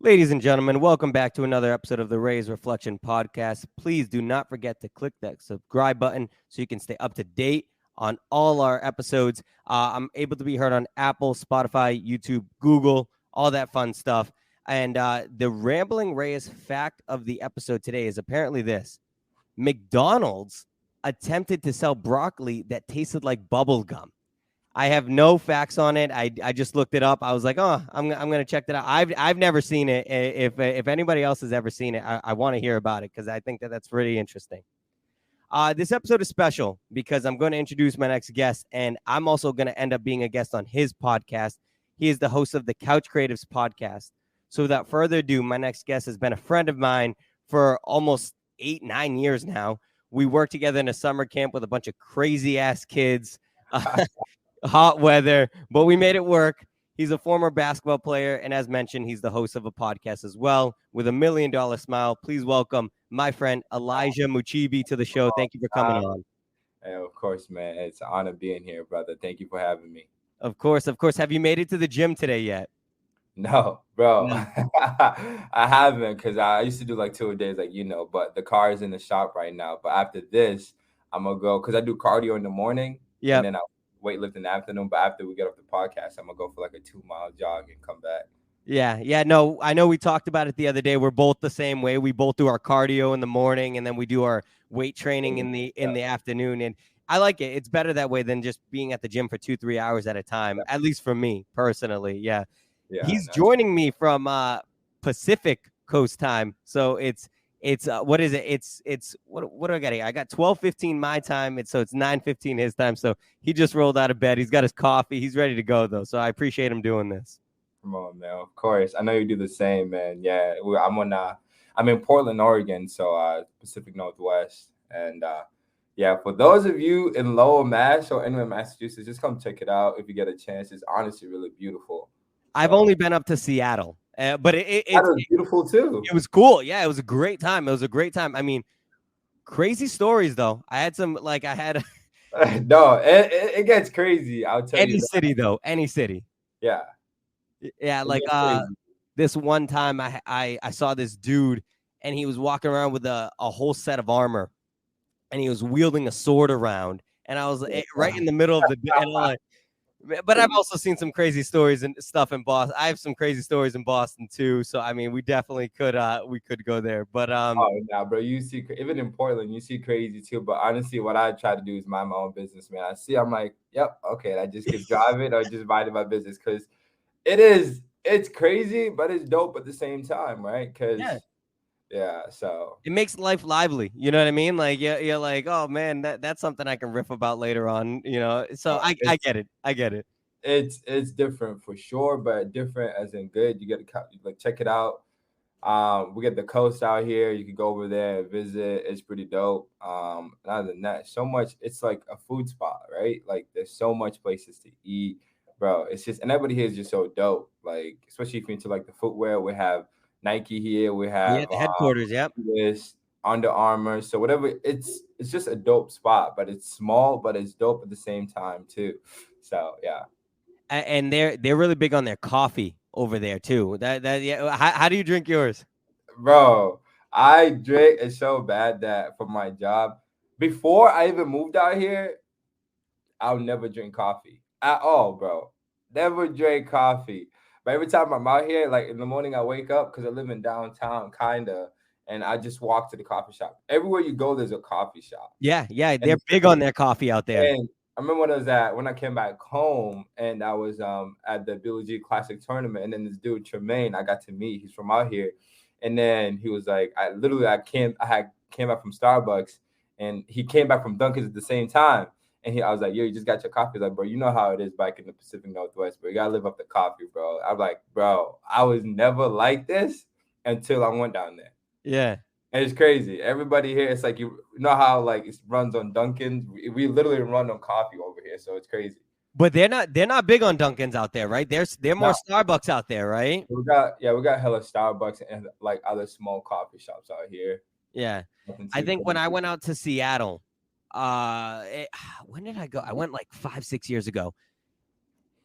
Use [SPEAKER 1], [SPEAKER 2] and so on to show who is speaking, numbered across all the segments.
[SPEAKER 1] Ladies and gentlemen, welcome back to another episode of the Reyes Reflection Podcast. Please do not forget to click that subscribe button so you can stay up to date on all our episodes. I'm able to be heard on Apple, Spotify, YouTube, Google, all that fun stuff. And the Rambling Reyes fact of the episode today is apparently this: McDonald's attempted to sell broccoli that tasted like bubble gum. I have no facts on it. I just looked it up. I was like, oh, I'm gonna check that out. I've never seen it. If anybody else has ever seen it, I want to hear about it because I think that's pretty interesting. This episode is special because I'm going to introduce my next guest, and I'm also going to end up being a guest on his podcast. He is the host of the CouchCreatives podcast. So without further ado, my next guest has been a friend of mine for almost 8-9 years now. We worked together in a summer camp with a bunch of crazy ass kids. Hot weather, but we made it work. He's a former basketball player, and as mentioned, he's the host of a podcast as well with $1 million smile. Please welcome my friend Elijah Mukiibi to the show. Thank you for coming on.
[SPEAKER 2] Hey, of course, man. It's an honor being here, brother. Thank you for having me.
[SPEAKER 1] Of course. Have you made it to the gym today yet?
[SPEAKER 2] No, bro.
[SPEAKER 1] No.
[SPEAKER 2] I haven't because I used to do like 2 days, but the car is in the shop right now. But after this, I'm going to go because I do cardio in the morning.
[SPEAKER 1] Yeah.
[SPEAKER 2] And then I weightlift in the afternoon. But after we get off the podcast, I'm going to go for like a 2-mile jog and come back.
[SPEAKER 1] Yeah. No, I know we talked about it the other day. We're both the same way. We both do our cardio in the morning, and then we do our weight training in the afternoon. And I like it. It's better that way than just being at the gym for 2-3 hours at a time, at least for me personally. Yeah. He's joining me from Pacific Coast time. So it's what is it? It's what do I got here? I got 12:15 my time. It's 9:15 his time. So he just rolled out of bed. He's got his coffee. He's ready to go though. So I appreciate him doing this.
[SPEAKER 2] Come on, man. Of course. I know you do the same, man. Yeah. I'm in Portland, Oregon, so Pacific Northwest. And yeah, for those of you in Lower Mass or anywhere in Massachusetts, just come check it out if you get a chance. It's honestly really beautiful.
[SPEAKER 1] I've only been up to Seattle, but it
[SPEAKER 2] was beautiful too.
[SPEAKER 1] It was cool. Yeah, it was a great time. I mean, crazy stories though. I had some
[SPEAKER 2] No, it gets crazy. I'll tell you.
[SPEAKER 1] Any city.
[SPEAKER 2] Yeah.
[SPEAKER 1] Yeah, like this one time I saw this dude and he was walking around with a whole set of armor and he was wielding a sword around, and I was right in the middle of the and I'm like, but I've also seen some crazy stories and stuff in Boston. I have some crazy stories in Boston too. So I mean, we definitely could go there. But
[SPEAKER 2] bro, you see even in Portland, you see crazy too. But honestly, what I try to do is mind my own business, man. I'm like, yep, okay, I just keep driving or just minding my business because it's crazy, but it's dope at the same time, right? Because so
[SPEAKER 1] it makes life lively. You know what I mean? Like, you're like, oh man, that's something I can riff about later on. You know, so I get it.
[SPEAKER 2] It's different for sure, but different as in good. You get to like check it out. We get the coast out here. You can go over there and visit. It's pretty dope. Other than that, so much. It's like a food spot, right? Like there's so much places to eat, bro. It's just, and everybody here is just so dope. Like especially if you're into like the footwear, we have Nike here. We have
[SPEAKER 1] the headquarters. Yep.
[SPEAKER 2] This Under Armour. So whatever. It's just a dope spot, but it's small, but it's dope at the same time too. So yeah.
[SPEAKER 1] And they're really big on their coffee over there too. How do you drink yours?
[SPEAKER 2] Bro, I drink it so bad that for my job, before I even moved out here, I'll never drink coffee at all, bro. Never drink coffee. But every time I'm out here, like in the morning, I wake up because I live in downtown, kinda, and I just walk to the coffee shop. Everywhere you go, there's a coffee shop.
[SPEAKER 1] Yeah, they're big on their coffee out there.
[SPEAKER 2] And I remember when I came back home and I was at the Billie G Classic tournament, and then this dude Tremaine I got to meet. He's from out here, and then he was like, I came back from Starbucks, and he came back from Dunkin's at the same time, and I was like, yo, you just got your coffee? He's like, bro, you know how it is back in the Pacific Northwest, bro. You gotta live up the coffee, bro. I'm like, bro, I was never like this until I went down there.
[SPEAKER 1] Yeah.
[SPEAKER 2] And it's crazy. Everybody here, it's like you know how like it runs on Dunkin'. We literally run on coffee over here, so it's crazy.
[SPEAKER 1] But they're not big on Dunkin's out there, right? They're more Starbucks out there, right?
[SPEAKER 2] We got hella Starbucks and like other small coffee shops out here.
[SPEAKER 1] Yeah, I think when I went out to Seattle, when did I go? I went like 5-6 years ago.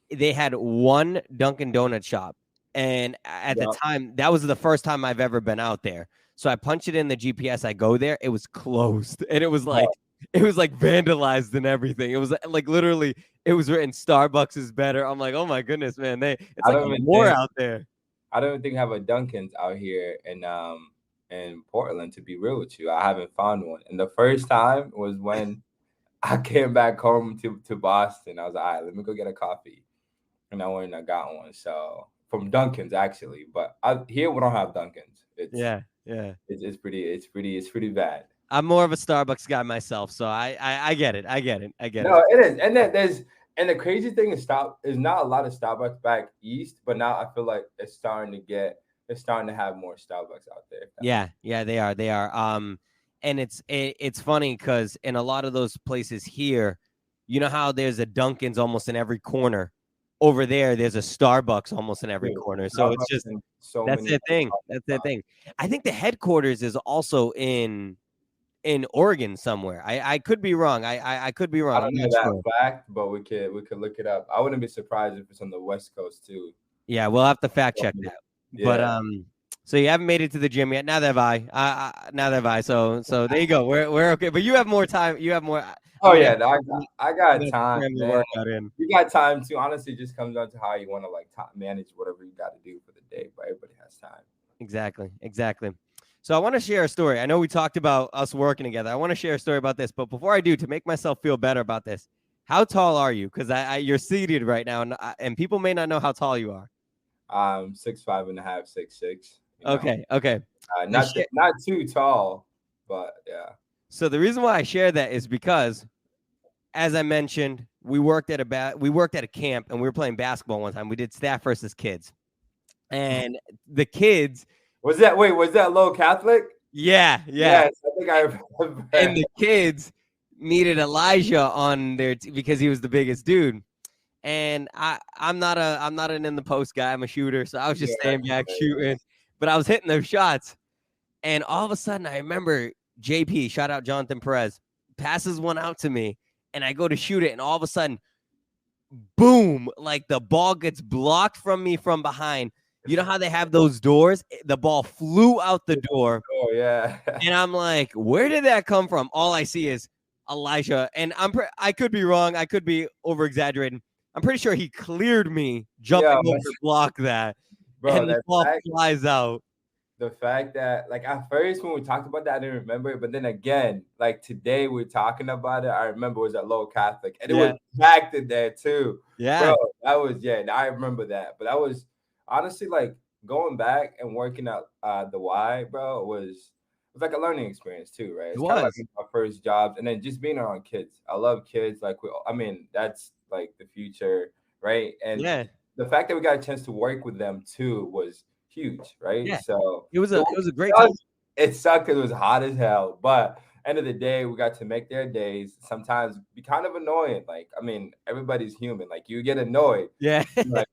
[SPEAKER 1] They had one Dunkin' Donut shop, And at the
[SPEAKER 2] Yep.
[SPEAKER 1] time, that was the first time I've ever been out there. So I punched it in the GPS. I go there. It was closed, and it was like vandalized and everything. It was like literally, it was written Starbucks is better. I'm like, oh my goodness, man, it's
[SPEAKER 2] I
[SPEAKER 1] like
[SPEAKER 2] don't
[SPEAKER 1] a
[SPEAKER 2] even
[SPEAKER 1] war
[SPEAKER 2] think
[SPEAKER 1] out there.
[SPEAKER 2] I don't even think I have a Dunkin's out here in Portland. To be real with you, I haven't found one. And the first time was when I came back home to Boston. I was like, all right, let me go get a coffee, and I went and I got one. So from Dunkin's actually, but here we don't have Dunkin's.
[SPEAKER 1] Yeah.
[SPEAKER 2] It's pretty bad.
[SPEAKER 1] I'm more of a Starbucks guy myself, so I get it. I get it. I get it.
[SPEAKER 2] No, it is. And then the crazy thing is not a lot of Starbucks back east, but now I feel like it's starting to have more Starbucks out there.
[SPEAKER 1] Yeah, they are. And it's funny because in a lot of those places here, you know how there's a Dunkin's almost in every corner. Over there's a Starbucks almost in every corner. So it's just that's their thing. That's their thing. I think the headquarters is also in Oregon somewhere. I could be wrong. I could be wrong.
[SPEAKER 2] I don't know that fact, but we could look it up. I wouldn't be surprised if it's on the West Coast too.
[SPEAKER 1] Yeah, we'll have to fact check that. Yeah. But so you haven't made it to the gym yet. Neither have I. Neither have I. So there you go. We're okay. But you have more time. You have more.
[SPEAKER 2] Oh yeah, I got time.
[SPEAKER 1] Man.
[SPEAKER 2] You got time too. Honestly, it just comes down to how you want to like manage whatever you got to do for the day. But everybody has time.
[SPEAKER 1] Exactly. So I want to share a story. I know we talked about us working together. I want to share a story about this. But before I do, to make myself feel better about this, how tall are you? Because you're seated right now, and people may not know how tall you are.
[SPEAKER 2] 6'5" and a half, 6'6".
[SPEAKER 1] Okay.
[SPEAKER 2] Not too tall, but yeah.
[SPEAKER 1] So the reason why I share that is because, as I mentioned, we worked at a camp and we were playing basketball one time. We did staff versus kids, and the kids.
[SPEAKER 2] Was that low Catholic?
[SPEAKER 1] Yeah.
[SPEAKER 2] Yes, I think I remember.
[SPEAKER 1] And the kids needed Elijah on there because he was the biggest dude. And I'm not an in the post guy. I'm a shooter, so I was just staying back shooting, but I was hitting those shots. And all of a sudden, I remember JP, shout out Jonathan Perez, passes one out to me, and I go to shoot it, and all of a sudden, boom! Like the ball gets blocked from me from behind. You know how they have those doors? The ball flew out the door.
[SPEAKER 2] Oh yeah.
[SPEAKER 1] And I'm like, where did that come from? All I see is Elijah, and I could be wrong. I could be over exaggerating. I'm pretty sure he cleared me jumping over to block that,
[SPEAKER 2] bro,
[SPEAKER 1] and the ball flies out.
[SPEAKER 2] The fact that, like, at first when we talked about that, I didn't remember it, but then again, like today we're talking about it. I remember it was at Low Catholic, and it was packed in there too.
[SPEAKER 1] Yeah,
[SPEAKER 2] bro, that was I remember that. But that was honestly like going back and working at the Y, bro. It was like a learning experience too, right? It's kind of like my first jobs, and then just being around kids. I love kids. Like, that's like the future, right? And the fact that we got a chance to work with them too was huge, right?
[SPEAKER 1] Yeah.
[SPEAKER 2] So
[SPEAKER 1] it was a great time.
[SPEAKER 2] It sucked because it was hot as hell, but end of the day, we got to make their days. Sometimes be kind of annoying. Like, everybody's human. Like, you get annoyed.
[SPEAKER 1] Yeah.
[SPEAKER 2] Like,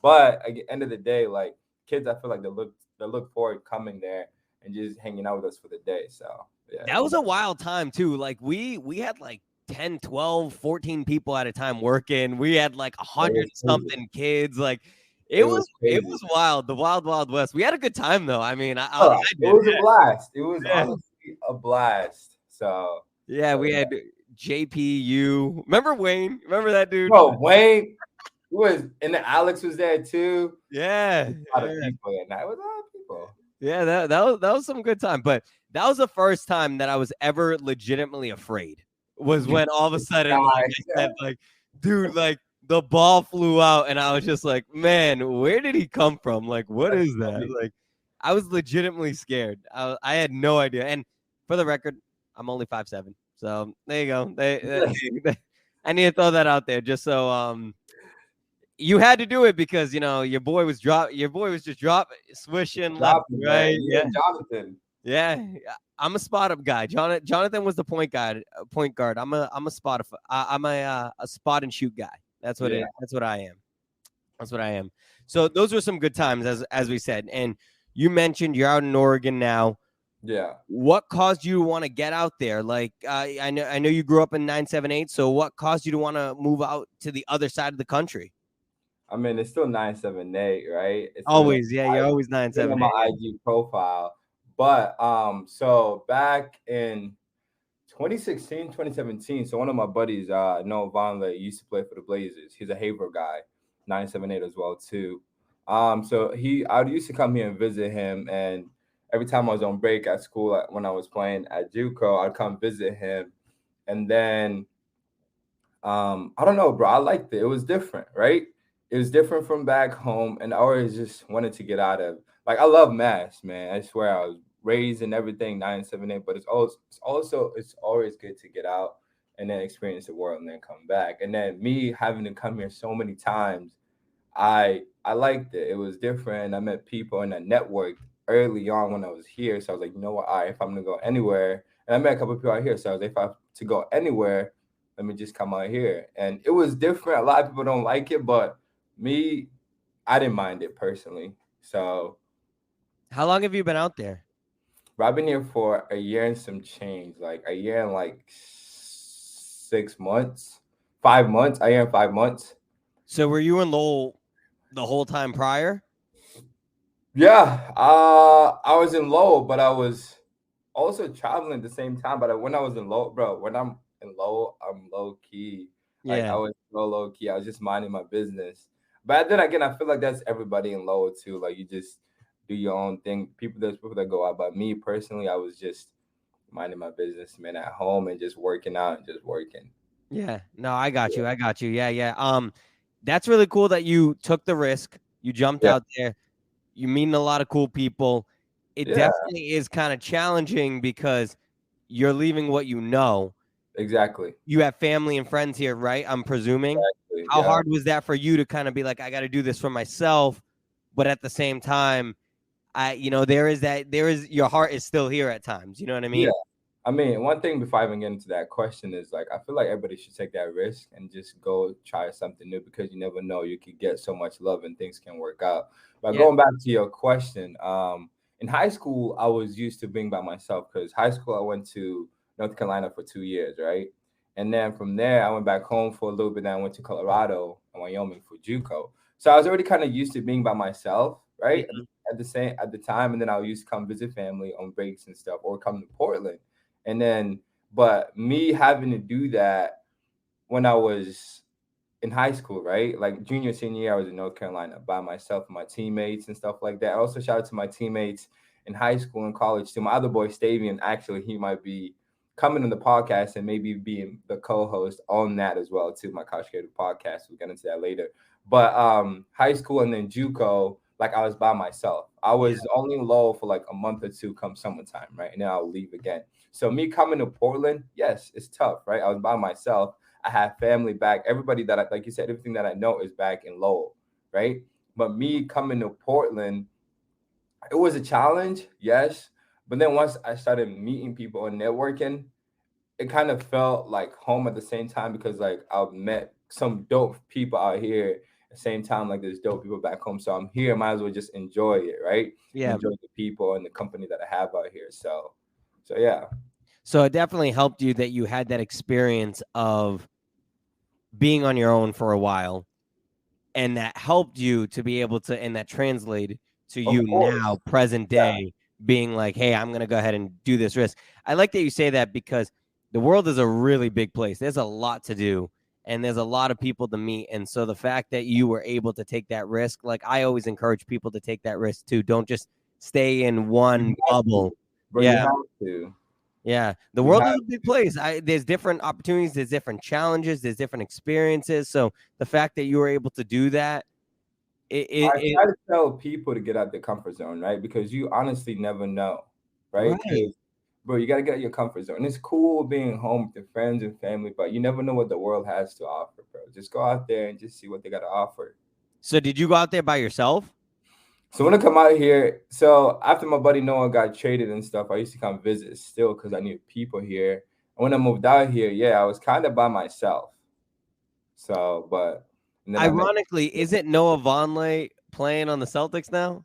[SPEAKER 2] but at the end of the day, like kids, I feel like they look forward coming there and just hanging out with us for the day. So yeah,
[SPEAKER 1] that was a wild time too. Like we had like 10, 12, 14 people at a time working. We had like 100 something kids. Like it was wild. The wild west. We had a good time though. I mean, it
[SPEAKER 2] was a blast. It was honestly a blast. So
[SPEAKER 1] yeah, we had JPU. Remember Wayne? Remember that dude?
[SPEAKER 2] Bro, Wayne and then Alex was there too.
[SPEAKER 1] Yeah,
[SPEAKER 2] a lot of people at night. It was a lot of people.
[SPEAKER 1] Yeah, that was some good time. But that was the first time that I was ever legitimately afraid. Was when all of a sudden, like I said, like, dude, like the ball flew out, and I was just like, man, where did he come from? Like, what is that? Like, I was legitimately scared. I had no idea. And for the record, I'm only 5'7", so there you go. I need to throw that out there just so you had to do it because your boy was just swishing left, right?
[SPEAKER 2] Yeah, Jonathan.
[SPEAKER 1] Yeah, I'm a spot up guy. Jonathan was the point guard. I'm a spot. I'm a spot and shoot guy. That's what I am. So those were some good times, as we said. And you mentioned you're out in Oregon now.
[SPEAKER 2] Yeah.
[SPEAKER 1] What caused you to want to get out there? Like I know you grew up in 978. So what caused you to want to move out to the other side of the country?
[SPEAKER 2] I mean, it's still 978, right? It's still
[SPEAKER 1] Always, yeah, you're always
[SPEAKER 2] on
[SPEAKER 1] 978.
[SPEAKER 2] my IG profile. But so back in 2016, 2017. So one of my buddies, Noah Vonleh, used to play for the Blazers. He's a Haver guy, 978 as well too. So I used to come here and visit him, and every time I was on break at school, when I was playing at JUCO, I'd come visit him, and then I don't know, bro. I liked it. It was different, right? It was different from back home, and I always just wanted to get out of. Like, I love Mass, man. I swear, I was raised and everything, 978. But it's always good to get out and then experience the world and then come back. And then me having to come here so many times, I liked it. It was different. I met people and I networked early on when I was here. So I was like, you know what? All right, if I'm gonna go anywhere, and I met a couple of people out here. So I was like, if I have to go anywhere, let me just come out here. And it was different. A lot of people don't like it, but me, I didn't mind it personally. So
[SPEAKER 1] How long have you been out there?
[SPEAKER 2] but I've been here for a year and some change, like a year and like 6 months, 5 months. A year and 5 months.
[SPEAKER 1] So were you in Lowell the whole time prior?
[SPEAKER 2] Yeah, I was in Lowell, but I was also traveling at the same time. But when I was in Lowell, bro, when I'm in Lowell, I'm low key. Like I
[SPEAKER 1] Yeah.
[SPEAKER 2] was so low key. I was just minding my business. But then again, I feel like that's everybody in Lowell too. Like you just do your own thing. There's people that go out. But me personally, I was just minding my business, man, at home and just working out and just working.
[SPEAKER 1] Yeah. No, I got you. I got you. Yeah, yeah. That's really cool that you took the risk. You jumped
[SPEAKER 2] Yeah,
[SPEAKER 1] out there. You meet a lot of cool people. It
[SPEAKER 2] yeah,
[SPEAKER 1] definitely is kind of challenging because you're leaving what you know.
[SPEAKER 2] exactly.
[SPEAKER 1] You have family and friends here, right? I'm presuming. How
[SPEAKER 2] Yeah.
[SPEAKER 1] hard was that for you to kind of be like, I got to do this for myself, but at the same time, there is your heart is still here at times. You know what I
[SPEAKER 2] Yeah.
[SPEAKER 1] mean?
[SPEAKER 2] I mean, one thing before I even get into that question is like I feel like everybody should take that risk and just go try something new because you never know. You could get so much love and things can work out. But
[SPEAKER 1] Yeah.
[SPEAKER 2] going back to your question, in high school I was used to being by myself because high school I went to North Carolina for 2 years, right? And then from there I went back home for a little bit. Then I went to Colorado and Wyoming for JUCO. So I was already kind of used to being by myself, right?
[SPEAKER 1] Mhm.
[SPEAKER 2] At the time, and then I used to come visit family on breaks and stuff, or come to Portland. And then, but me having to do that when I was in high school, right? Like junior, senior year, I was in North Carolina by myself and my teammates and stuff like that. Also, shout out to my teammates in high school and college too. My other boy, Stavian, actually, he might be coming on the podcast and maybe being the co-host on that as well too. My CouchCreatives podcast. We'll get into that later. But high school and then JUCO, like I was by myself. I was only in Lowell for like a month or two come summertime, right? And then I'll leave again. So me coming to Portland, yes, it's tough, right? I was by myself. I have family back. Everybody that like you said, everything that I know is back in Lowell, right? But me coming to Portland, it was a challenge, yes. But then once I started meeting people and networking, it kind of felt like home at the same time because like I've met some dope people out here at the same time, like there's dope people back home. So I'm here, might as well just enjoy it, right? And
[SPEAKER 1] Yeah.
[SPEAKER 2] enjoy the people and the company that I have out here. So yeah.
[SPEAKER 1] So it definitely helped you that you had that experience of being on your own for a while, and that helped you to be able to, and that translated to
[SPEAKER 2] Of
[SPEAKER 1] you
[SPEAKER 2] course.
[SPEAKER 1] now, present
[SPEAKER 2] Yeah,
[SPEAKER 1] day, being like, hey, I'm going to go ahead and do this risk. I like that you say that because the world is a really big place. There's a lot to do, and there's a lot of people to meet. And so the fact that you were able to take that risk, like I always encourage people to take that risk too. Don't just stay in
[SPEAKER 2] you
[SPEAKER 1] one
[SPEAKER 2] have to,
[SPEAKER 1] bubble.
[SPEAKER 2] bro. You
[SPEAKER 1] Yeah.
[SPEAKER 2] have to.
[SPEAKER 1] Yeah, the
[SPEAKER 2] You
[SPEAKER 1] world
[SPEAKER 2] have
[SPEAKER 1] is a big place. There's different opportunities, there's different challenges, there's different experiences. So the fact that you were able to do that,
[SPEAKER 2] I
[SPEAKER 1] it
[SPEAKER 2] try to tell people to get out the comfort zone, right? Because you honestly never know, right?
[SPEAKER 1] right.
[SPEAKER 2] Because, bro, you got to get out your comfort zone. And it's cool being home with your friends and family, but you never know what the world has to offer, bro. Just go out there and just see what they got to offer.
[SPEAKER 1] So did you go out there by yourself?
[SPEAKER 2] So when I come out here, so after my buddy Noah got traded and stuff, I used to come visit still because I knew people here. And when I moved out here, yeah, I was kind of by myself. So, but and then I met.
[SPEAKER 1] Ironically, isn't Noah Vonleh playing on the Celtics now?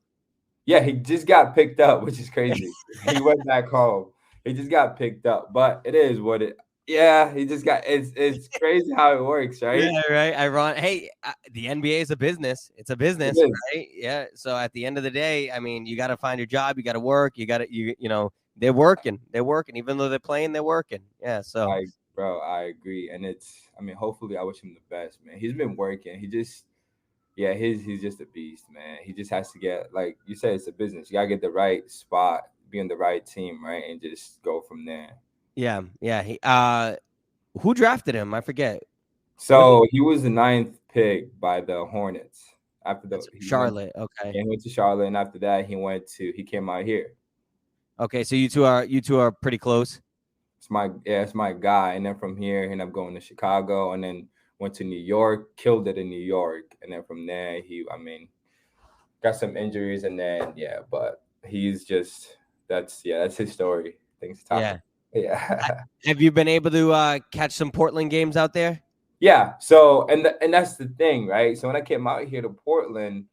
[SPEAKER 2] Yeah, he just got picked up, which is crazy. He went back home. He just got picked up, but it is what it. Yeah, he just got it's crazy how it works, right?
[SPEAKER 1] Yeah, right. Hey, the NBA is a business. It's a
[SPEAKER 2] It
[SPEAKER 1] business,
[SPEAKER 2] is.
[SPEAKER 1] right? Yeah. So at the end of the day, I mean, you got to find your job. You got to work. You got to you know they're working. They're working. Even though they're playing, they're working. Yeah. So
[SPEAKER 2] I agree. And I mean, hopefully I wish him the best, man. He's been working. Yeah, he's just a beast, man. He just has to get, like you said, it's a business. You gotta get the right spot, be on the right team, right? And just go from there.
[SPEAKER 1] yeah, yeah. Who drafted him? I forget. What
[SPEAKER 2] So he was the ninth pick by the Hornets. After
[SPEAKER 1] That's
[SPEAKER 2] he went,
[SPEAKER 1] Charlotte. Okay.
[SPEAKER 2] yeah, he went to Charlotte, and after that he came out here.
[SPEAKER 1] Okay. So you two are pretty close.
[SPEAKER 2] It's my guy. And then from here, he ended up going to Chicago, and then went to New York, killed it in New York, and then from there I mean, got some injuries, and then yeah, but he's just that's his story. Things to talk
[SPEAKER 1] Yeah.
[SPEAKER 2] about. Yeah.
[SPEAKER 1] Have you been able to catch some Portland games out there?
[SPEAKER 2] Yeah. So and that's the thing, right? So when I came out here to Portland,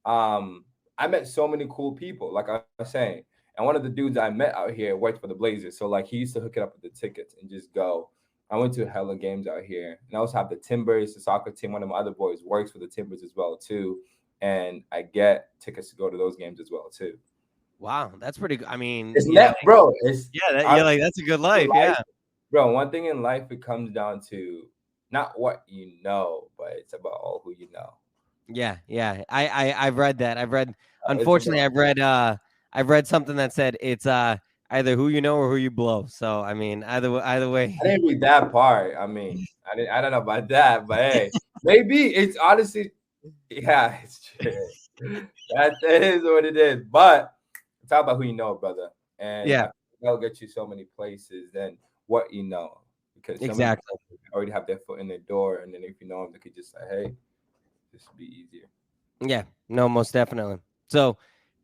[SPEAKER 2] I met so many cool people, like I was saying. And one of the dudes I met out here worked for the Blazers. So like he used to hook it up with the tickets and just go. I went to hella games out here. And I also have the Timbers, the soccer team. One of my other boys works for the Timbers as well, too. And I get tickets to go to those games as well, too.
[SPEAKER 1] Wow, that's pretty good. I mean,
[SPEAKER 2] It's net, bro.
[SPEAKER 1] yeah,
[SPEAKER 2] I,
[SPEAKER 1] you're like that's a good life.
[SPEAKER 2] life,
[SPEAKER 1] Yeah.
[SPEAKER 2] bro. One thing in life, it comes down to not what you know, but it's about all who you know.
[SPEAKER 1] Yeah, yeah. I've read that.
[SPEAKER 2] It's about
[SPEAKER 1] Unfortunately I've read something that said it's either who you know or who you blow. So I mean either way.
[SPEAKER 2] I didn't read that part. I mean, I don't know about that, but hey, maybe it's honestly, yeah, it's true. That is what it is. But it's all about who you know, brother. And
[SPEAKER 1] Yeah,
[SPEAKER 2] I think that'll get you so many places than what you know. Because so many
[SPEAKER 1] exactly.
[SPEAKER 2] people already have their foot in the door, and then if you know them, they could just say, hey, this would be easier.
[SPEAKER 1] Yeah. No, most definitely. So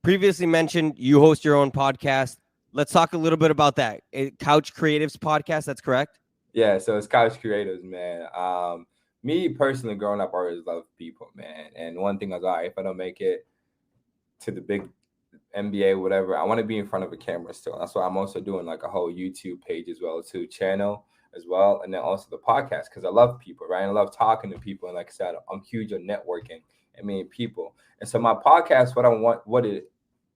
[SPEAKER 1] previously mentioned you host your own podcast. Let's talk a little bit about that. Couch Creatives podcast, that's correct?
[SPEAKER 2] Yeah, so it's CouchCreatives, man. Me personally, growing up, I always loved people, man. And one thing I was, all right, if I don't make it to the big NBA, whatever, I want to be in front of a camera still. That's why I'm also doing like a whole YouTube page as well, too, channel as well, and then also the podcast because I love people, right? And I love talking to people, and like I said, I'm huge on networking and meeting people. And so my podcast,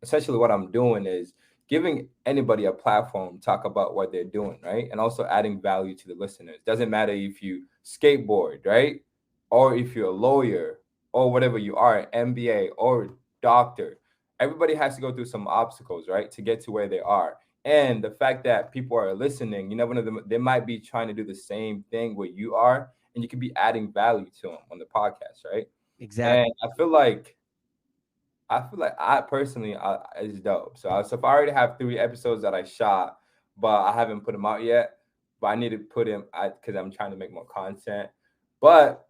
[SPEAKER 2] essentially what I'm doing is giving anybody a platform to talk about what they're doing, right? And also adding value to the listeners. Doesn't matter if you skateboard, right? Or if you're a lawyer or whatever you are, MBA or doctor. Everybody has to go through some obstacles, right? To get to where they are. And the fact that people are listening, you never know them, they might be trying to do the same thing where you are, and you could be adding value to them on the podcast, right? And
[SPEAKER 1] Exactly.
[SPEAKER 2] I feel like I personally, it's dope. So if I already have 3 episodes that I shot, but I haven't put them out yet, but I need to put them because I'm trying to make more content. But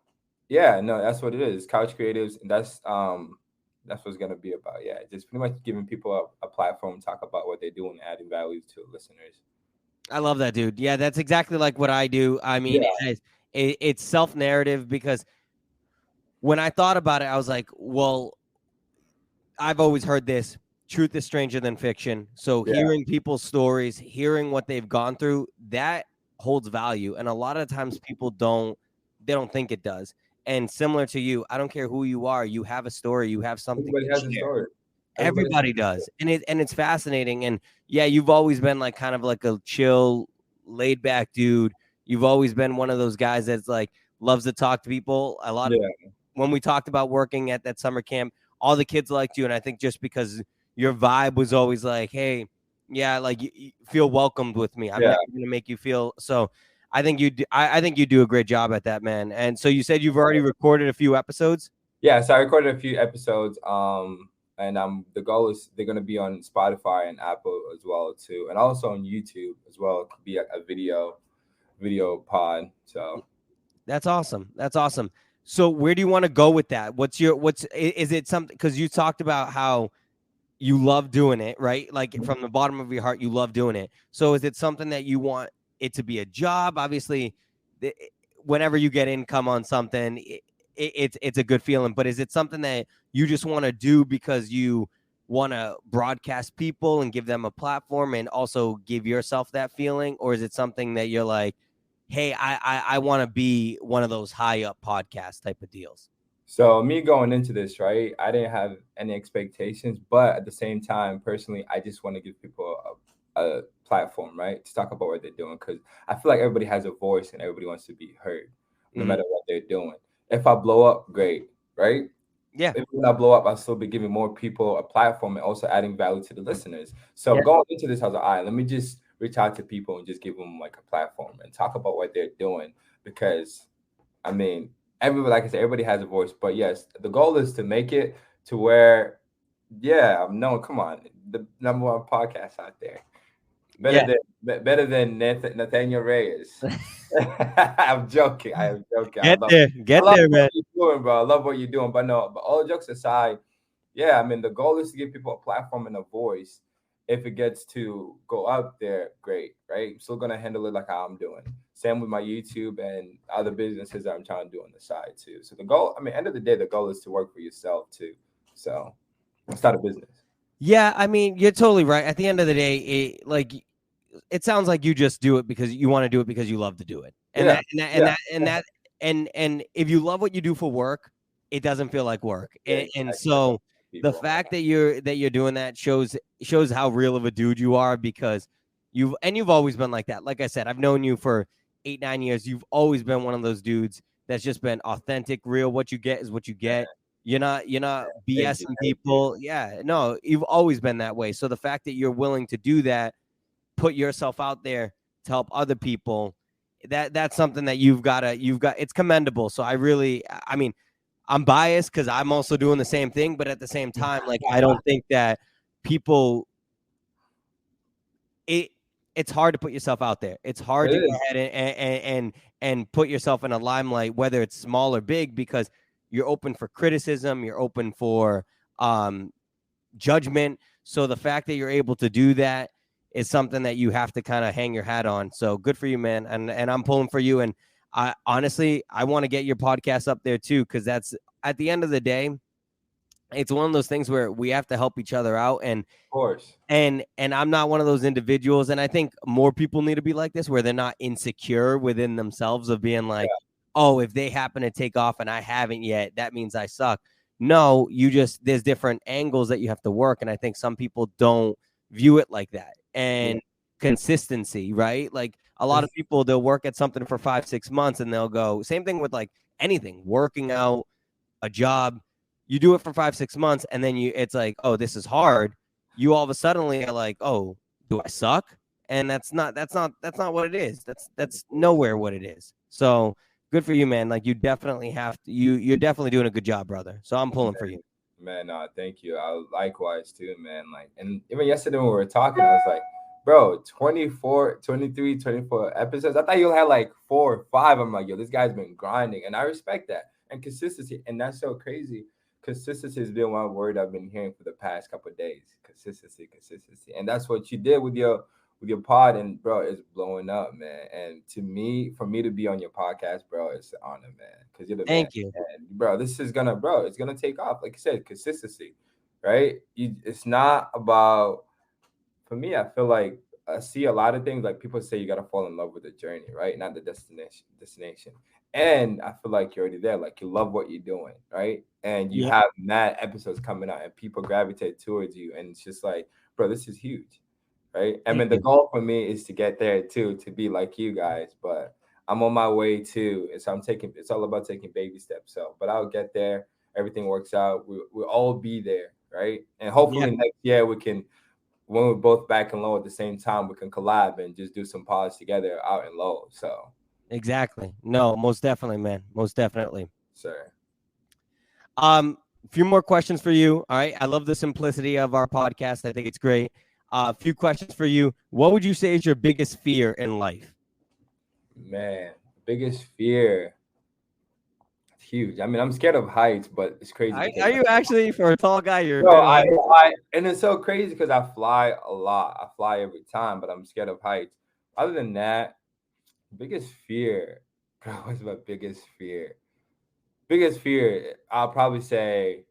[SPEAKER 2] yeah, no, that's what it is. Couch Creatives, and that's what it's gonna be about. Yeah, just pretty much giving people a platform to talk about what they do and adding value to listeners.
[SPEAKER 1] I love that, dude. Yeah, that's exactly like what I do. I mean,
[SPEAKER 2] Yeah,
[SPEAKER 1] it's self narrative because when I thought about it, I was like, well, I've always heard this truth is stranger than fiction. So
[SPEAKER 2] yeah,
[SPEAKER 1] hearing people's stories, hearing what they've gone through, that holds value. And a lot of times people they don't think it does. And similar to you, I don't care who you are, you have a story, you have something
[SPEAKER 2] everybody
[SPEAKER 1] to
[SPEAKER 2] has a
[SPEAKER 1] share.
[SPEAKER 2] story. Everybody has
[SPEAKER 1] Everybody
[SPEAKER 2] a story.
[SPEAKER 1] does. And it's fascinating. And yeah, you've always been like kind of like a chill, laid back dude. You've always been one of those guys that's like loves to talk to people. A lot
[SPEAKER 2] Yeah,
[SPEAKER 1] when we talked about working at that summer camp, all the kids liked you. And I think just because your vibe was always like, hey, yeah, like you feel welcomed with me. I'm
[SPEAKER 2] yeah,
[SPEAKER 1] never going to make you feel so. I think you do a great job at that, man. And so you said you've already recorded a few episodes.
[SPEAKER 2] yeah. So I recorded a few episodes. And the goal is they're gonna be on Spotify and Apple as well too, and also on YouTube as well. It could be a video pod. So
[SPEAKER 1] That's awesome. That's awesome. So where do you want to go with that? Is it something because you talked about how you love doing it, right? Like from the bottom of your heart, you love doing it. So is it something that you want it to be a job? Obviously, whenever you get income on something, it's a good feeling. But is it something that you just want to do because you want to broadcast people and give them a platform and also give yourself that feeling, or is it something that you're like, hey, I want to be one of those high up podcast type of deals?
[SPEAKER 2] So me going into this, right? I didn't have any expectations, but at the same time, personally, I just want to give people a platform, right, to talk about what they're doing, because I feel like everybody has a voice and everybody wants to be heard, no
[SPEAKER 1] Mhm.
[SPEAKER 2] matter what they're doing. If I blow up, great, right?
[SPEAKER 1] Yeah.
[SPEAKER 2] If when I blow up, I'll still be giving more people a platform and also adding value to the listeners. So
[SPEAKER 1] Yeah.
[SPEAKER 2] going into this, I was like, all right, let me just reach out to people and just give them like a platform and talk about what they're doing, because I mean, everybody, like I said, everybody has a voice. But yes, the goal is to make it to where, yeah, I'm known. Come on, the number one podcast out there, better
[SPEAKER 1] Yeah.
[SPEAKER 2] than better than Nathaniel Reyes. I'm joking. I am joking.
[SPEAKER 1] Get there.
[SPEAKER 2] I
[SPEAKER 1] Get
[SPEAKER 2] love
[SPEAKER 1] there,
[SPEAKER 2] what
[SPEAKER 1] man.
[SPEAKER 2] you're doing, bro. I love what you're doing. But no, but all jokes aside, yeah, I mean, the goal is to give people a platform and a voice. If it gets to go up there, great, right? I'm still gonna handle it like how I'm doing. Same with my YouTube and other businesses that I'm trying to do on the side too. So the goal, I mean, end of the day, the goal is to work for yourself too. So start a business.
[SPEAKER 1] Yeah, I mean, you're totally right. At the end of the day, it sounds like you just do it because you want to do it because you love to do it. And
[SPEAKER 2] Yeah,
[SPEAKER 1] that and that and
[SPEAKER 2] yeah,
[SPEAKER 1] that and that and if you love what you do for work, it doesn't feel like work.
[SPEAKER 2] yeah.
[SPEAKER 1] And
[SPEAKER 2] Exactly. That's what
[SPEAKER 1] so the
[SPEAKER 2] people.
[SPEAKER 1] fact that you're doing that shows how real of a dude you are, because you've always been like that. Like I said, I've known you for 8-9 years. You've always been one of those dudes that's just been authentic, real. What you get is what you get. You're not
[SPEAKER 2] Thank you,
[SPEAKER 1] BSing
[SPEAKER 2] thank you.
[SPEAKER 1] people. Yeah, no, you've always been that way. So the fact that you're willing to do that, put yourself out there to help other people, that's something that you've got it's commendable. So I mean, I'm biased because I'm also doing the same thing, but at the same time, like, I don't think that people it it's hard to put yourself out there. It's hard
[SPEAKER 2] It
[SPEAKER 1] to go
[SPEAKER 2] is.
[SPEAKER 1] ahead and put yourself in a limelight, whether it's small or big, because you're open for criticism, you're open for um judgment. So the fact that you're able to do that is something that you have to kind of hang your hat on. So good for you, man. And I'm pulling for you. And I honestly, I want to get your podcast up there too, because that's, at the end of the day, it's one of those things where we have to help each other out.
[SPEAKER 2] Of course.
[SPEAKER 1] And I'm not one of those individuals, and I think more people need to be like this, where they're not insecure within themselves of being like, oh, if they happen to take off and I haven't yet, that means I suck. No, there's different angles that you have to work, and I think some people don't view it like that.
[SPEAKER 2] Yeah.
[SPEAKER 1] And consistency, right? Like, a lot of
[SPEAKER 2] It's,
[SPEAKER 1] people, they'll work at something for 5-6 months and they'll go, same thing with like anything, working out, a job. You do it for 5-6 months, and then it's like, oh, this is hard. You all of a suddenly are like, oh, do I suck? And that's not what it is. That's nowhere what it is. So good for you, man. Like, you definitely have to, you're definitely doing a good job, brother. So I'm pulling for you.
[SPEAKER 2] man, thank you. I likewise too, man. Like, and even yesterday when we were talking, I was like, bro, 24, 23, 24 episodes. I thought you had like 4 or 5. I'm like, yo, this guy's been grinding. And I respect that. And consistency. And that's so crazy. Consistency has been one word I've been hearing for the past couple of days. Consistency, consistency. And that's what you did with your pod, and bro, it's blowing up, man. And to me, for me to be on your podcast, bro, it's an honor, man, because you're the man.
[SPEAKER 1] Thank you.
[SPEAKER 2] And bro, this is gonna, bro, it's gonna take off. Like you said, consistency, right? It's not about, for me, I feel like I see a lot of things like people say you gotta fall in love with the journey, right? Not the destination. And I feel like you're already there. Like, you love what you're doing, right? And you
[SPEAKER 1] Yeah.
[SPEAKER 2] have mad episodes coming out and people gravitate towards you. And it's just like, bro, this is huge, right? I
[SPEAKER 1] Thank
[SPEAKER 2] mean, the
[SPEAKER 1] you.
[SPEAKER 2] goal for me is to get there too, to be like you guys, but I'm on my way too. And so it's all about taking baby steps. So, but I'll get there. Everything works out. We'll all be there, right? And
[SPEAKER 1] Yeah,
[SPEAKER 2] hopefully next year we can, when we're both back and low at the same time, we can collab and just do some pods together out and low. So,
[SPEAKER 1] exactly. No, most definitely, man. Most definitely.
[SPEAKER 2] sir.
[SPEAKER 1] A few more questions for you. All right. I love the simplicity of our podcast. I think it's great. A few questions for you. What would you say is your biggest fear in life?
[SPEAKER 2] Man, biggest fear. It's huge. I mean, I'm scared of heights, but it's crazy because
[SPEAKER 1] Are you actually, for a tall guy, you're
[SPEAKER 2] no,
[SPEAKER 1] afraid of heights?
[SPEAKER 2] and it's so crazy because I fly a lot. I fly every time, but I'm scared of heights. Other than that, biggest fear, bro, what's my biggest fear? Biggest fear, I'll probably say,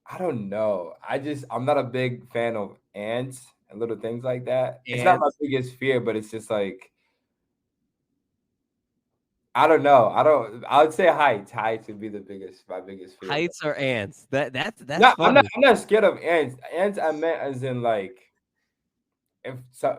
[SPEAKER 2] I don't know. I'm not a big fan of ants and little things like that. It's not
[SPEAKER 1] And
[SPEAKER 2] my biggest fear, but it's just like, I don't know. I would say heights. Heights would be my biggest fear.
[SPEAKER 1] Heights or ants? That's
[SPEAKER 2] No, I'm not.
[SPEAKER 1] funny.
[SPEAKER 2] I'm not scared of ants. Ants, I meant as in like if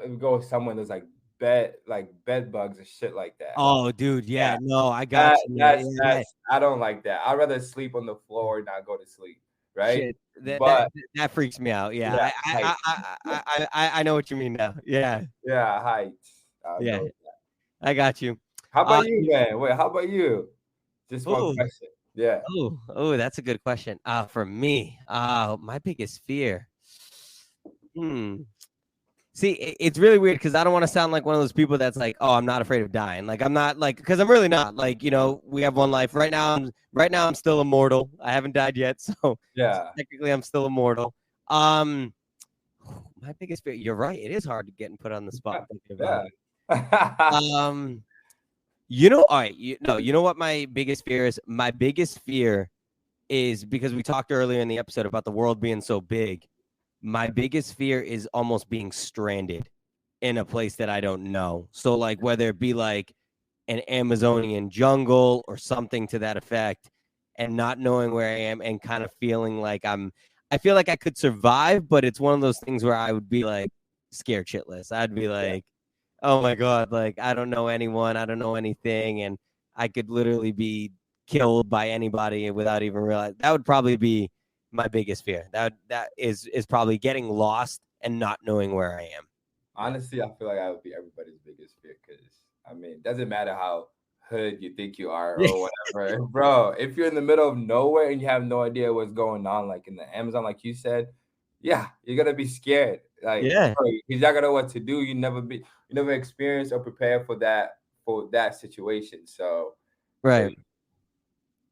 [SPEAKER 2] we go with someone that's like bed bugs and shit like that.
[SPEAKER 1] Oh, dude,
[SPEAKER 2] Yeah,
[SPEAKER 1] yeah, no, I got you. Yeah,
[SPEAKER 2] that's I don't like that. I'd rather sleep on the floor and not go to sleep. Right.
[SPEAKER 1] shit,
[SPEAKER 2] But
[SPEAKER 1] that freaks me out. Yeah,
[SPEAKER 2] yeah, height.
[SPEAKER 1] I know what you mean now. Yeah,
[SPEAKER 2] Yeah, heights. I'll
[SPEAKER 1] yeah,
[SPEAKER 2] go with that.
[SPEAKER 1] I got you.
[SPEAKER 2] How
[SPEAKER 1] Uh,
[SPEAKER 2] about you, man? Wait, how about you? Just one
[SPEAKER 1] oh,
[SPEAKER 2] question. Yeah.
[SPEAKER 1] that's a good question. For me, my biggest fear. Hmm. See, it's really weird because I don't want to sound like one of those people that's like, "Oh, I'm not afraid of dying." Like I'm not like because I'm really not. Like we have one life right now. I'm still immortal. I haven't died yet, so
[SPEAKER 2] Yeah.
[SPEAKER 1] technically I'm still immortal. Um, my biggest fear. You're right. It is hard to get and put on the spot thinking about
[SPEAKER 2] Yeah.
[SPEAKER 1] it. Um, all right. You know what my biggest fear is? My biggest fear is because we talked earlier in the episode about the world being so big. My biggest fear is almost being stranded in a place that I don't know. So like whether it be like an Amazonian jungle or something to that effect and not knowing where I am and kind of feeling like I feel like I could survive, but it's one of those things where I would be like scared shitless. I'd be
[SPEAKER 2] Yeah.
[SPEAKER 1] like, "Oh my god, like I don't know anyone, I don't know anything and I could literally be killed by anybody without even realizing." That would probably be my biggest fear. That is probably getting lost and not knowing where I am.
[SPEAKER 2] Honestly, I feel like I would be everybody's biggest fear because I mean, it doesn't matter how hood you think you are
[SPEAKER 1] Yeah.
[SPEAKER 2] or whatever, bro. If you're in the middle of nowhere and you have no idea what's going on, like in the Amazon, like you said, yeah, you're gonna be scared. Like,
[SPEAKER 1] Yeah.
[SPEAKER 2] bro, you're not gonna know what to do. You never experienced or prepared for that situation. So
[SPEAKER 1] Right.
[SPEAKER 2] yeah,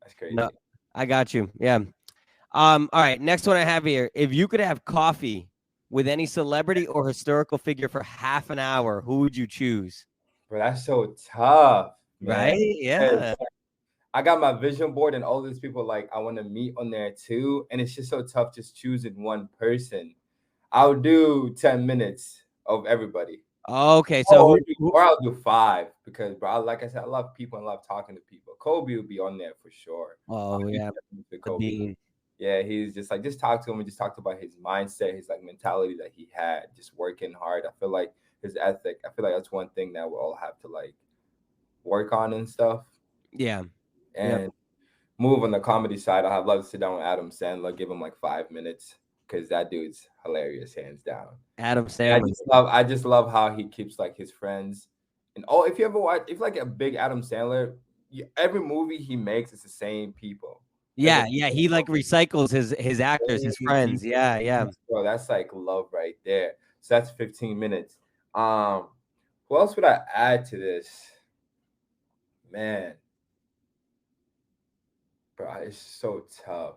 [SPEAKER 2] that's
[SPEAKER 1] No,
[SPEAKER 2] crazy.
[SPEAKER 1] I got you. Yeah. All right. Next one I have here. If you could have coffee with any celebrity or historical figure for half an hour, who would you choose?
[SPEAKER 2] But that's so tough, man.
[SPEAKER 1] Right? Yeah.
[SPEAKER 2] It's I got my vision board and all these people like I want to meet on there too. And it's just so tough just choosing one person. I'll do 10 minutes of everybody.
[SPEAKER 1] Okay. So
[SPEAKER 2] Or, or I'll do five because bro, like I said, I love people and love talking to people. Kobe will be on there for sure.
[SPEAKER 1] Oh
[SPEAKER 2] I'll do
[SPEAKER 1] yeah,
[SPEAKER 2] 10 minutes with
[SPEAKER 1] the
[SPEAKER 2] Kobe.
[SPEAKER 1] bean.
[SPEAKER 2] Yeah, he's just like just talk to him and just talked about his mindset, his like mentality that he had, just working hard. I feel like his ethic. I feel like that's one thing that we'll all have to like work on and stuff.
[SPEAKER 1] Yeah. Yep.
[SPEAKER 2] And move on the comedy side, I'd love to sit down with Adam Sandler, give him like 5 minutes because that dude's hilarious, hands down.
[SPEAKER 1] Adam
[SPEAKER 2] And
[SPEAKER 1] Sandler.
[SPEAKER 2] I just love how he keeps like his friends. And oh, if you ever watch, if like a big Adam Sandler, every movie he makes is the same people. It's
[SPEAKER 1] Yeah,
[SPEAKER 2] like
[SPEAKER 1] yeah. He like recycles his actors, his
[SPEAKER 2] same
[SPEAKER 1] friends.
[SPEAKER 2] people.
[SPEAKER 1] Yeah, yeah.
[SPEAKER 2] Bro, that's like love right there. So that's 15 minutes. Um, who else would I add to this? Man, bro, it's so tough.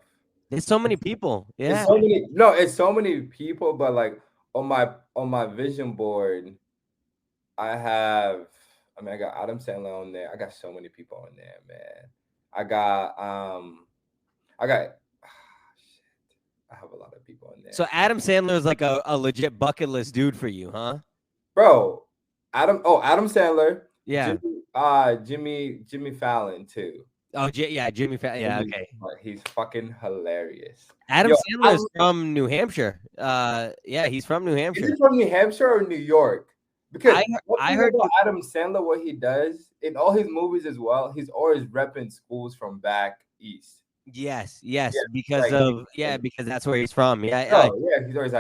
[SPEAKER 1] There's so many people.
[SPEAKER 2] It's
[SPEAKER 1] Yeah.
[SPEAKER 2] so many no, it's so many people, but like on my vision board, I have I mean I got Adam Sandler on there. I got so many people on there, man. I got I got shit. I have a lot of people on there.
[SPEAKER 1] So Adam Sandler is like a legit bucket list dude for you, huh?
[SPEAKER 2] Bro, Adam Sandler,
[SPEAKER 1] Yeah.
[SPEAKER 2] Jimmy Fallon too.
[SPEAKER 1] Oh, yeah, Jimmy Fallon. Yeah,
[SPEAKER 2] Jimmy,
[SPEAKER 1] okay.
[SPEAKER 2] he's fucking hilarious.
[SPEAKER 1] Adam
[SPEAKER 2] Yo,
[SPEAKER 1] Sandler is from New Hampshire. Yeah, he's from New
[SPEAKER 2] is
[SPEAKER 1] Hampshire.
[SPEAKER 2] he from New Hampshire or New York? Because
[SPEAKER 1] I
[SPEAKER 2] one
[SPEAKER 1] I
[SPEAKER 2] thing
[SPEAKER 1] heard.
[SPEAKER 2] about Adam Sandler, what he does in all his movies as well, he's always repping schools from back east.
[SPEAKER 1] Yes,
[SPEAKER 2] Yeah,
[SPEAKER 1] because
[SPEAKER 2] like
[SPEAKER 1] of because that's where he's from. Yeah,
[SPEAKER 2] bro, yeah, he's always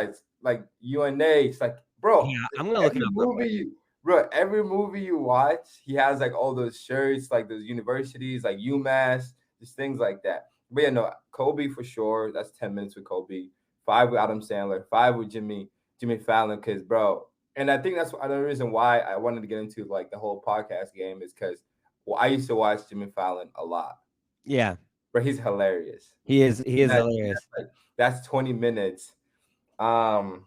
[SPEAKER 2] like UNA. It's like, bro,
[SPEAKER 1] yeah. I'm gonna look it up real quick.
[SPEAKER 2] every movie you watch, he has like all those shirts, like those universities, like UMass, just things like that. But yeah, no, Kobe for sure. That's 10 minutes with Kobe. Five with Adam Sandler. Five with Jimmy Fallon. Because bro, and I think that's another reason why I wanted to get into like the whole podcast game is because I used to watch Jimmy Fallon a lot.
[SPEAKER 1] Yeah,
[SPEAKER 2] But he's hilarious.
[SPEAKER 1] he is. He is
[SPEAKER 2] That,
[SPEAKER 1] hilarious.
[SPEAKER 2] that's 20 minutes. Um,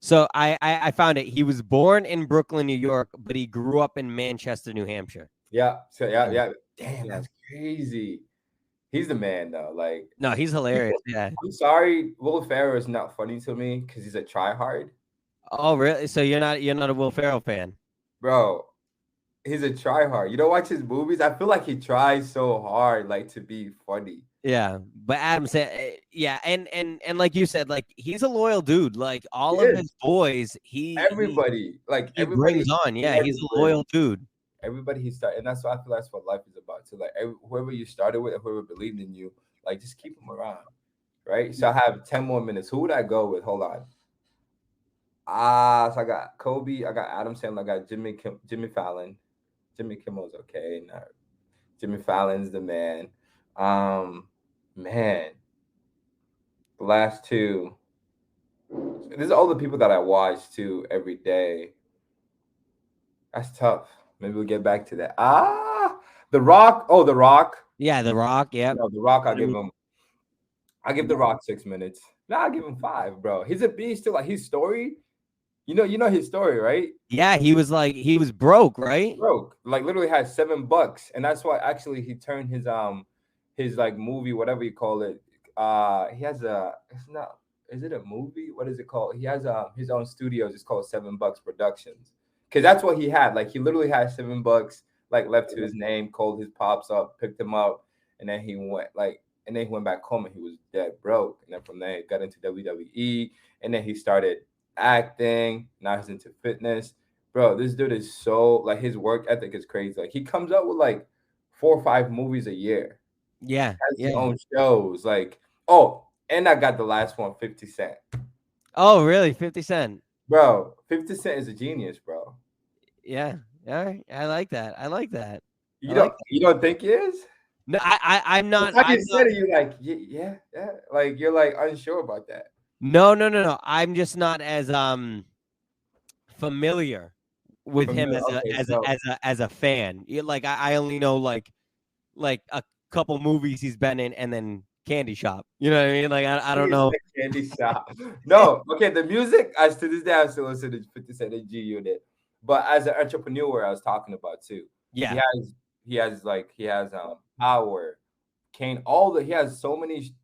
[SPEAKER 1] So I found it. He was born in Brooklyn, New York, but he grew up in Manchester, New Hampshire.
[SPEAKER 2] yeah. So yeah,
[SPEAKER 1] Yeah,
[SPEAKER 2] yeah. Damn,
[SPEAKER 1] yeah.
[SPEAKER 2] that's crazy. He's the man though. Like
[SPEAKER 1] No, he's hilarious. Yeah.
[SPEAKER 2] I'm sorry, Will Ferrell is not funny to me because he's a tryhard.
[SPEAKER 1] Oh, really? So you're not a Will Ferrell fan?
[SPEAKER 2] Bro, he's a tryhard. You don't watch his movies. I feel like he tries so hard, like to be funny.
[SPEAKER 1] Yeah, but Adam said, yeah, and like you said, like he's a loyal dude. Like
[SPEAKER 2] He
[SPEAKER 1] all of
[SPEAKER 2] is.
[SPEAKER 1] his boys,
[SPEAKER 2] Everybody, like
[SPEAKER 1] he
[SPEAKER 2] everybody,
[SPEAKER 1] brings on. Yeah, he's a
[SPEAKER 2] everywhere.
[SPEAKER 1] loyal dude.
[SPEAKER 2] Everybody he started, and that's what I feel that's what life is about. So like whoever you started with, and whoever believed in you, like just keep them around, right? So I have 10 more minutes. Who would I go with? Hold on. So I got Kobe, I got Adam Sandler, I got Jimmy Fallon. Jimmy Kimmel's okay. No, Jimmy Fallon's the man. Um, man, the last two. These are all the people that I watch too every day. That's tough. Maybe we'll get back to that. The Rock. Oh, The Rock.
[SPEAKER 1] Yeah, The Rock. Yep.
[SPEAKER 2] No, The Rock. I give The Rock 6 minutes. Nah, I give him five, bro. He's a beast too. Like his story. You know his story, right?
[SPEAKER 1] Yeah, he was broke, right?
[SPEAKER 2] Broke. Like literally had $7, and that's why actually he turned his like movie, whatever you call it. He has a. It's not. Is it a movie? What is it called? He has his own studios. It's called $7 Productions. Because that's what he had. Like he literally had $7, like left to his name, called his pops up, picked him up, and then he went and then he went back home and he was dead broke. And then from there he got into WWE, and then he started acting. Now he's into fitness. Bro, this dude is so like his work ethic is crazy. Like he comes up with like 4 or 5 movies a year.
[SPEAKER 1] Yeah,
[SPEAKER 2] Has his
[SPEAKER 1] yeah.
[SPEAKER 2] own shows. Like, oh, and I got the last one, 50 Cent.
[SPEAKER 1] Oh, really? 50 Cent.
[SPEAKER 2] Bro, 50 Cent is a genius, bro.
[SPEAKER 1] Yeah, yeah. I like that. I like that. I
[SPEAKER 2] You
[SPEAKER 1] like
[SPEAKER 2] don't
[SPEAKER 1] that.
[SPEAKER 2] you don't think he is?
[SPEAKER 1] No, I'm
[SPEAKER 2] The
[SPEAKER 1] not.
[SPEAKER 2] fact you
[SPEAKER 1] I'm not.
[SPEAKER 2] said it, you're like, yeah, yeah. Like you're like unsure about that.
[SPEAKER 1] No, no, no, no. I'm just not as familiar with him
[SPEAKER 2] Familiar. Okay, so
[SPEAKER 1] as a fan. Like I only know like a couple movies he's been in, and then Candy Shop. You know what I mean? Like I don't
[SPEAKER 2] he
[SPEAKER 1] know.
[SPEAKER 2] said Candy Shop. No, okay. The music, as to this day, I still listen to 50 Cent and G Unit. But as an entrepreneur, I was talking about too. He
[SPEAKER 1] Yeah.
[SPEAKER 2] has he has Power, Kane, he has so many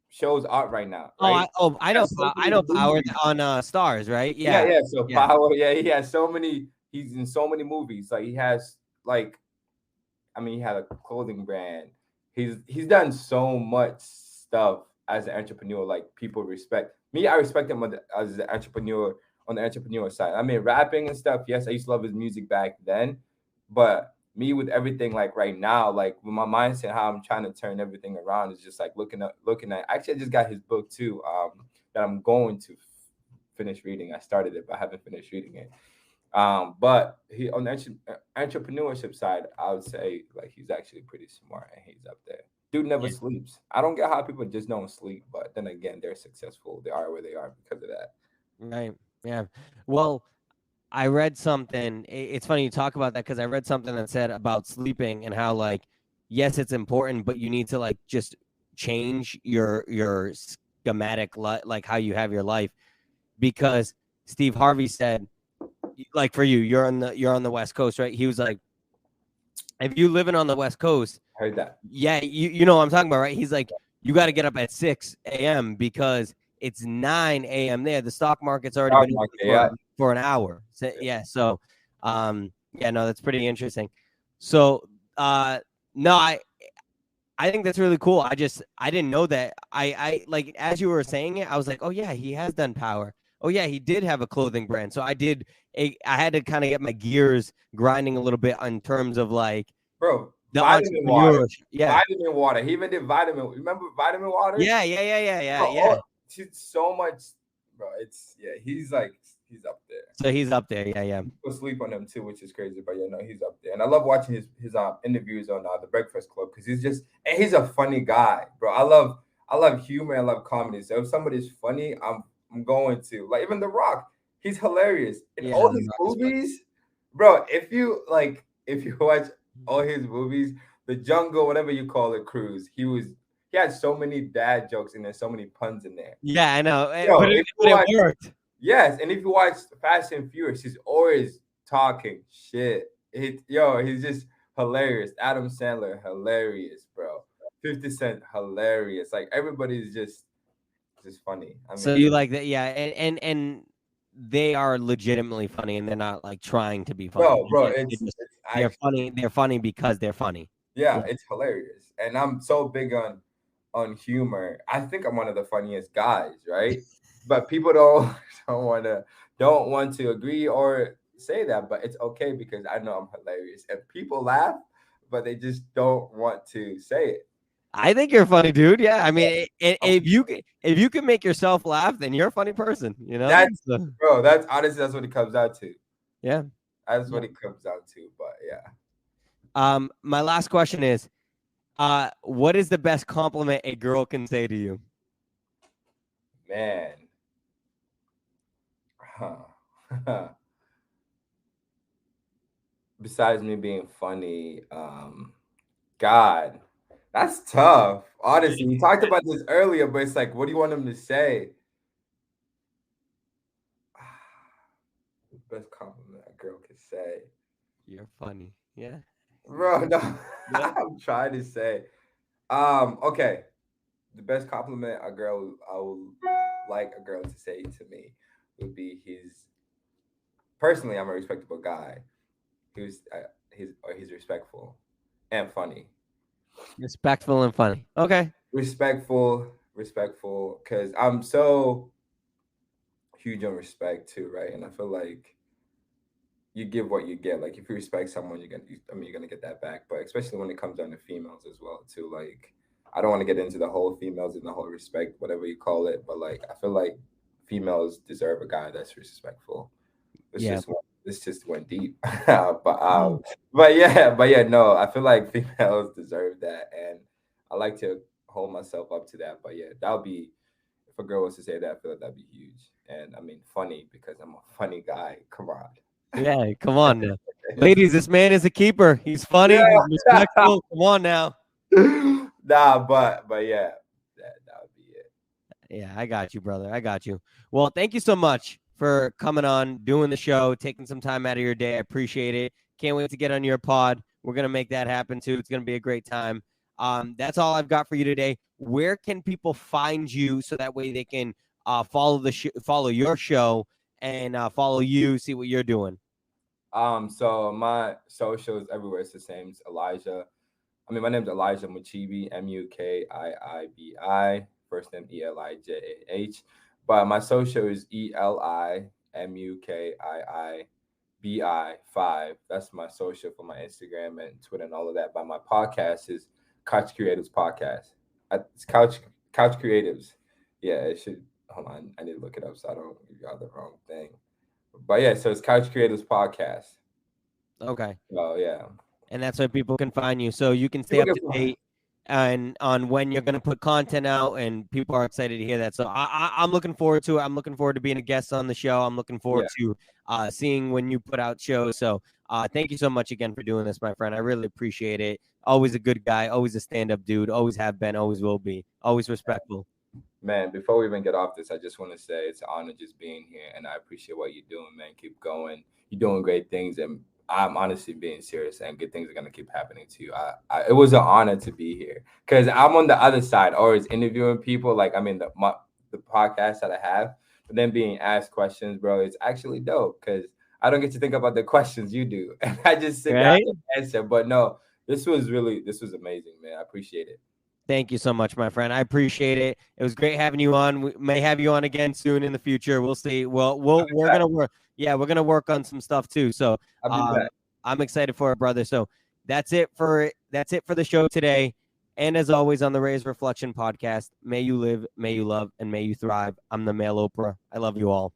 [SPEAKER 2] shows out right now, right?
[SPEAKER 1] I
[SPEAKER 2] He
[SPEAKER 1] know.
[SPEAKER 2] has so
[SPEAKER 1] I
[SPEAKER 2] many
[SPEAKER 1] know Power
[SPEAKER 2] movies.
[SPEAKER 1] on Stars, right?
[SPEAKER 2] Yeah,
[SPEAKER 1] Yeah,
[SPEAKER 2] yeah. So
[SPEAKER 1] yeah.
[SPEAKER 2] Power, yeah, he has so many. He's in so many movies. Like he has like, I mean, he had a clothing brand. He's done so much stuff as an entrepreneur. Like people respect me. I respect him as an entrepreneur on the entrepreneur side. I mean, rapping and stuff. Yes, I used to love his music back then, but me with everything like right now, like with my mindset, how I'm trying to turn everything around is just like looking at. Actually, I just got his book too. That I'm going to finish reading. I started it, but I haven't finished reading it. But he on the entrepreneurship side, I would say like he's actually pretty smart and he's up there. Dude never
[SPEAKER 1] Yeah.
[SPEAKER 2] sleeps. I don't get how people just don't sleep, but then again, they're successful. They are where they are because of that.
[SPEAKER 1] Right. Yeah. Well, I read something. It's funny you talk about that because I read something that said about sleeping and how like yes, it's important, but you need to like just change your schematic like how you have your life because Steve Harvey said like for you, you're on the West Coast, right? He was like, if you living on the West Coast,
[SPEAKER 2] I heard that.
[SPEAKER 1] yeah, you know what I'm talking about, right? He's like, you got to get up at 6 a.m. because it's 9 a.m. there. The stock market's already
[SPEAKER 2] Stock
[SPEAKER 1] been
[SPEAKER 2] market,
[SPEAKER 1] open
[SPEAKER 2] yeah.
[SPEAKER 1] for an hour. So, yeah, so yeah, no, that's pretty interesting. So no, I think that's really cool. I didn't know that. I like as you were saying it, I was like, oh yeah, he has done Power. Oh yeah, he did have a clothing brand. So I had to kind of get my gears grinding a little bit in terms of like
[SPEAKER 2] Bro,
[SPEAKER 1] the
[SPEAKER 2] vitamin water.
[SPEAKER 1] entrepreneurship. Yeah.
[SPEAKER 2] Vitamin water. He even did vitamin. Remember vitamin water? Bro,
[SPEAKER 1] Yeah.
[SPEAKER 2] he's so much, bro. It's yeah, he's up there.
[SPEAKER 1] So he's up there. Yeah.
[SPEAKER 2] People sleep on him too, which is crazy. But yeah, no, he's up there. And I love watching his interviews on the Breakfast Club because he's a funny guy, bro. I love humor. I love comedy. So if somebody's funny, I'm going to like even The Rock. He's hilarious in
[SPEAKER 1] Yeah.
[SPEAKER 2] all his movies, bro. If you watch all his movies, The Jungle, whatever you call it, Cruise. He had so many dad jokes in there, so many puns in there.
[SPEAKER 1] Yeah, I know.
[SPEAKER 2] Yo,
[SPEAKER 1] But it worked.
[SPEAKER 2] yes, and if you watch Fast and Furious, he's always talking shit. He's just hilarious. Adam Sandler, hilarious, bro. 50 Cent, hilarious. Like everybody's just funny. I
[SPEAKER 1] So
[SPEAKER 2] mean,
[SPEAKER 1] you like that? Yeah, and they are legitimately funny, and they're not like trying to be funny.
[SPEAKER 2] bro,
[SPEAKER 1] They
[SPEAKER 2] it's
[SPEAKER 1] just They're
[SPEAKER 2] actually,
[SPEAKER 1] funny. They're funny because they're funny.
[SPEAKER 2] yeah,
[SPEAKER 1] Yeah.
[SPEAKER 2] it's hilarious. And I'm so big on humor. I think I'm one of the funniest guys, right? But people don't don't want to agree or say that, but it's okay because I know I'm hilarious. And people laugh, but they just don't want to say it.
[SPEAKER 1] I think you're funny, dude. Yeah, I mean,
[SPEAKER 2] I'm,
[SPEAKER 1] if you can make yourself laugh, then you're a funny person. You know.
[SPEAKER 2] that's
[SPEAKER 1] So,
[SPEAKER 2] bro, that's honestly that's what it comes out to.
[SPEAKER 1] yeah.
[SPEAKER 2] That's
[SPEAKER 1] Yeah.
[SPEAKER 2] what it comes down to. But yeah.
[SPEAKER 1] My last question is, what is the best compliment a girl can say to you?
[SPEAKER 2] Man. Huh. Besides me being funny, God, that's tough. Honestly, we talked about this earlier, but it's like, what do you want them to say? Best compliment a girl could say,
[SPEAKER 1] You're funny. Yeah.
[SPEAKER 2] bro. No,
[SPEAKER 1] Yeah.
[SPEAKER 2] I'm trying to say. Okay, the best compliment I would like a girl to say to me would be his. Personally, I'm a respectable guy. He's respectful and funny.
[SPEAKER 1] Respectful and funny. Okay.
[SPEAKER 2] Respectful, because I'm so huge on respect too, right? And I feel like you give what you get. Like if you respect someone, you're gonna get that back. But especially when it comes down to females as well, too. Like I don't want to get into the whole females and the whole respect, whatever you call it. But like I feel like females deserve a guy that's respectful. It's
[SPEAKER 1] Yeah.
[SPEAKER 2] just this just went deep, but yeah, no, I feel like females deserve that, and I like to hold myself up to that. But yeah, that would be if a girl was to say that, I feel like that'd be huge. And I mean, funny because I'm a funny guy. Come on.
[SPEAKER 1] Yeah. Come on now. Ladies, this man is a keeper. He's funny. He's
[SPEAKER 2] Yeah.
[SPEAKER 1] respectful. Come on now.
[SPEAKER 2] Nah, but yeah, that would be it.
[SPEAKER 1] Yeah, I got you, brother. I got you. Well, thank you so much for coming on, doing the show, taking some time out of your day. I appreciate it. Can't wait to get on your pod. We're gonna make that happen too. It's gonna be a great time. That's all I've got for you today. Where can people find you so that way they can follow your show and follow you, see what you're doing?
[SPEAKER 2] So my socials everywhere it's the same. It's Elijah. I mean, my name's Elijah Mukiibi, Mukiibi. First name Elijah. But my social is ELIMUKIIBI5. That's my social for my Instagram and Twitter and all of that. But my podcast is Couch Creatives Podcast. It's Couch Creatives. Yeah, it should. Hold on, I need to look it up so I don't give y'all the wrong thing. But yeah, so it's Couch Creatives Podcast.
[SPEAKER 1] Okay.
[SPEAKER 2] Oh yeah.
[SPEAKER 1] And that's where people can find you. So you can stay
[SPEAKER 2] People
[SPEAKER 1] up to
[SPEAKER 2] can
[SPEAKER 1] date and on when you're going to put content out, and people are excited to hear that. So I'm looking forward to it. I'm looking forward to being a guest on the show. I'm looking forward
[SPEAKER 2] yeah.
[SPEAKER 1] to seeing when you put out shows. So thank you so much again for doing this, my friend. I really appreciate it. Always a good guy, always a stand-up dude, always have been, always will be, always respectful.
[SPEAKER 2] Man, before we even get off this, I just want to say it's an honor just being here, and I appreciate what you're doing, man. Keep going. You're doing great things, and I'm honestly being serious, and good things are gonna keep happening to you. It was an honor to be here because I'm on the other side, always interviewing people. Like I mean, the podcast that I have, but then being asked questions, bro, it's actually dope because I don't get to think about the questions you do, and I just sit down
[SPEAKER 1] Right?
[SPEAKER 2] and answer. But no, this was amazing, man. I appreciate it.
[SPEAKER 1] Thank you so much, my friend. I appreciate it. It was great having you on. We may have you on again soon in the future. We'll see. Well, we're gonna work. Yeah, we're gonna work on some stuff too. So
[SPEAKER 2] I'll be back.
[SPEAKER 1] I'm excited for it, brother. So that's it for the show today. And as always on the Reyes Reflection podcast, may you live, may you love, and may you thrive. I'm the male Oprah. I love you all.